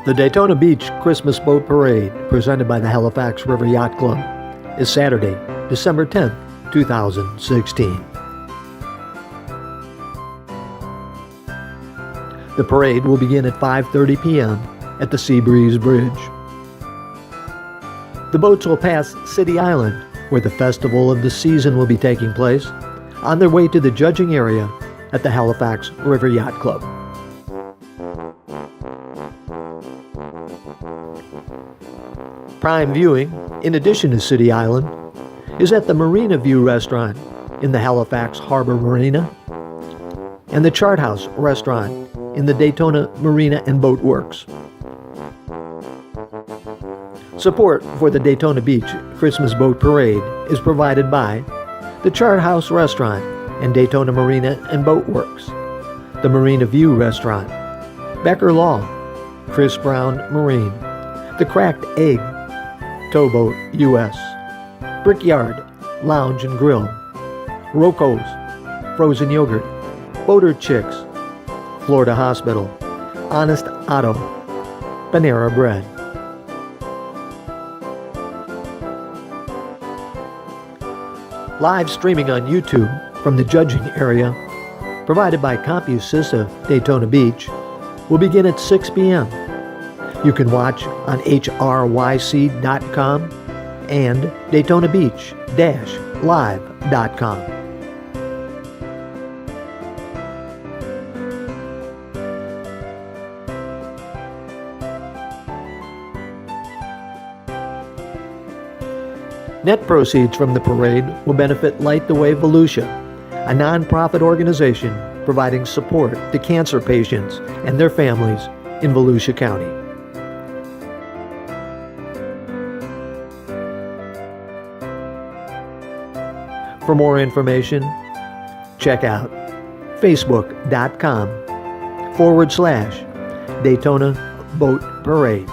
The Daytona Beach Christmas Boat Parade, presented by the Halifax River Yacht Club, is Saturday, December 10th, 2016. The parade will begin at 5:30 p.m. at the Seabreeze Bridge. The boats will pass City Island, where the festival of the season will be taking place, on their way to the judging area at the Halifax River Yacht Club. Prime viewing, in addition to City Island, is at the Marina View Restaurant in the Halifax Harbor Marina and the Chart House Restaurant in the Daytona Marina and Boat Works. Support for the Daytona Beach Christmas Boat Parade is provided by the Chart House Restaurant and Daytona Marina and Boat Works, the Marina View Restaurant, Becker Law, Chris Brown Marine, the Cracked Egg, Towboat US, Brickyard Lounge and Grill, Rocco's Frozen Yogurt, Boater Chicks, Florida Hospital, Honest Auto, Panera Bread. Live streaming on YouTube from the judging area, provided by CompuSys of Daytona Beach, will begin at 6 p.m. You can watch on hryc.com and DaytonaBeach-live.com. Net proceeds from the parade will benefit Light the Way Volusia, a nonprofit organization providing support to cancer patients and their families in Volusia County. For more information, check out facebook.com/Daytona Boat Parade.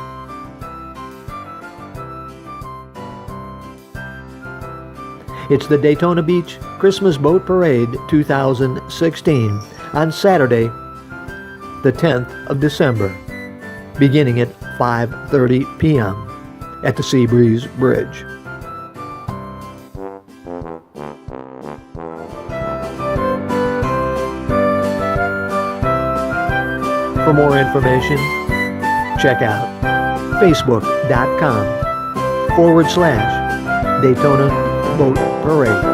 It's the Daytona Beach Christmas Boat Parade 2016 on Saturday, the 10th of December, beginning at 5:30 p.m. at the Seabreeze Bridge. For more information, check out facebook.com/Daytona Boat Parade.